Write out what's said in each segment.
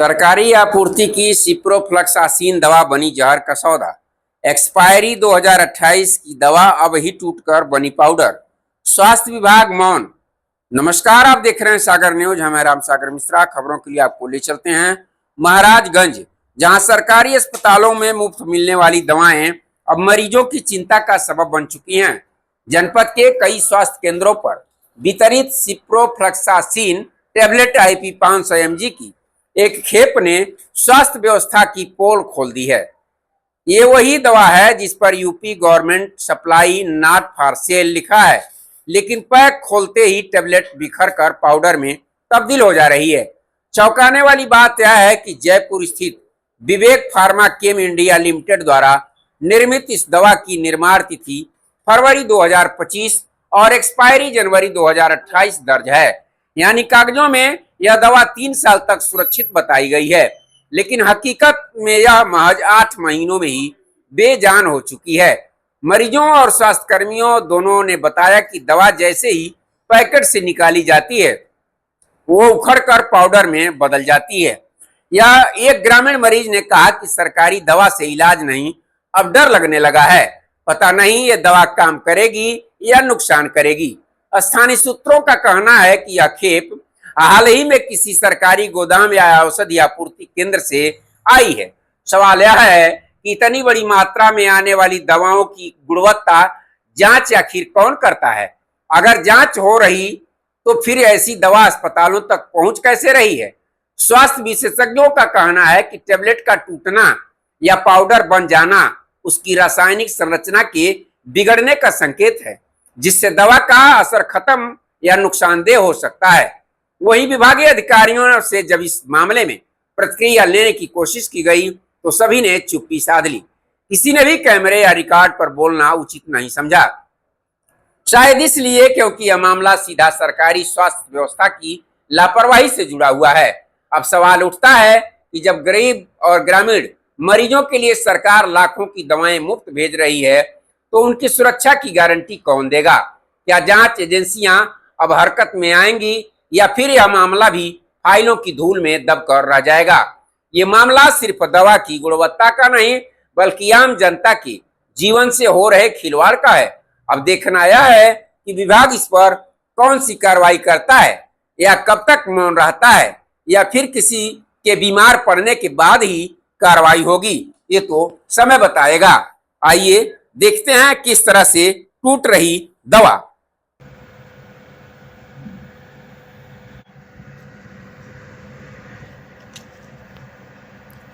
सरकारी आपूर्ति की सिप्रोफ्लक्सासिन दवा बनी जहर का सौदा। एक्सपायरी 2028 की दवा अब ही टूटकर बनी पाउडर। स्वास्थ्य विभाग मौन। नमस्कार, आप देख रहे हैं सागर न्यूज। मैं राम सागर मिश्रा। खबरों के लिए आपको ले चलते हैं महाराजगंज, जहां सरकारी अस्पतालों में मुफ्त मिलने वाली दवाएं अब मरीजों की चिंता का सबब बन चुकी हैं। जनपद के कई स्वास्थ्य केंद्रों पर वितरित सिप्रोफ्लक्सासिन टेबलेट IP 500 mg की एक खेप ने स्वास्थ्य व्यवस्था की पोल खोल दी है। ये वही दवा है जिस पर UP government supply not for sale लिखा है, लेकिन पैक खोलते ही टेबलेट बिखर कर पाउडर में तब्दील हो जा रही है। चौंकाने वाली बात यह है कि जयपुर स्थित विवेक फार्मा केम इंडिया लिमिटेड द्वारा निर्मित इस दवा की निर्माण तिथि फरवरी 2025 और एक्सपायरी जनवरी 2028 दर्ज है। यानी कागजों में यह दवा 3 साल तक सुरक्षित बताई गई है, लेकिन हकीकत में यह महज 8 महीनों में ही बेजान हो चुकी है। मरीजों और स्वास्थ्यकर्मियों दोनों ने बताया कि दवा जैसे ही पैकेट से निकाली जाती है वो उखड़कर पाउडर में बदल जाती है। यह एक ग्रामीण मरीज ने कहा कि सरकारी दवा से इलाज नहीं, अब डर लगने लगा है। पता नहीं ये दवा काम करेगी या नुकसान करेगी। स्थानीय सूत्रों का कहना है कि यह खेप हाल ही में किसी सरकारी गोदाम या औषधि आपूर्ति केंद्र से आई है। सवाल यह है कि इतनी बड़ी मात्रा में आने वाली दवाओं की गुणवत्ता जांच आखिर कौन करता है? अगर जांच हो रही तो फिर ऐसी दवा अस्पतालों तक पहुंच कैसे रही है? स्वास्थ्य विशेषज्ञों का कहना है कि टेबलेट का टूटना या पाउडर बन जाना उसकी रासायनिक संरचना के बिगड़ने का संकेत है, जिससे दवा का असर खत्म या नुकसानदेह हो सकता है। वहीं विभागीय अधिकारियों से जब इस मामले में प्रतिक्रिया लेने की कोशिश की गई तो सभी ने चुप्पी साध ली। किसी ने भी कैमरे या रिकॉर्ड पर बोलना उचित नहीं समझा, शायद इसलिए क्योंकि यह मामला सीधा सरकारी स्वास्थ्य व्यवस्था की लापरवाही से जुड़ा हुआ है। अब सवाल उठता है कि जब गरीब और ग्रामीण मरीजों के लिए सरकार लाखों की दवाएं मुफ्त भेज रही है तो उनकी सुरक्षा की गारंटी कौन देगा? क्या जांच एजेंसियां अब हरकत में आएंगी या फिर यह मामला भी फाइलों की धूल में दबकर रह जाएगा? ये मामला सिर्फ दवा की गुणवत्ता का नहीं बल्कि आम जनता के जीवन से हो रहे खिलवाड़ का है। अब देखना यह है कि विभाग इस पर कौन सी कार्रवाई करता है या कब तक मौन रहता है, या फिर किसी के बीमार पड़ने के बाद ही कार्रवाई होगी, ये तो समय बताएगा। आइए देखते हैं किस तरह से टूट रही दवा।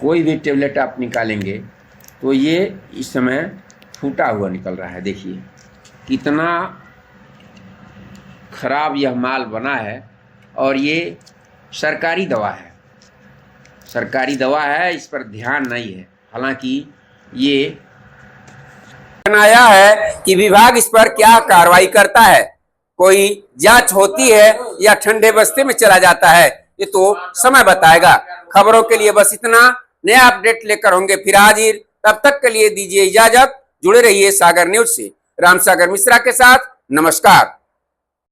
कोई भी टेबलेट आप निकालेंगे तो ये इस समय फूटा हुआ निकल रहा है। देखिए कितना खराब यह माल बना है, और ये सरकारी दवा है। सरकारी दवा है, इस पर ध्यान नहीं है। हालांकि ये आया है कि विभाग इस पर क्या कार्रवाई करता है, कोई जांच होती है या ठंडे बस्ते में चला जाता है, ये तो समय बताएगा। खबरों के लिए बस इतना। नया अपडेट लेकर होंगे फिर हाजिर। तब तक के लिए दीजिए इजाजत। जुड़े रहिए सागर न्यूज से। राम सागर मिश्रा के साथ। नमस्कार।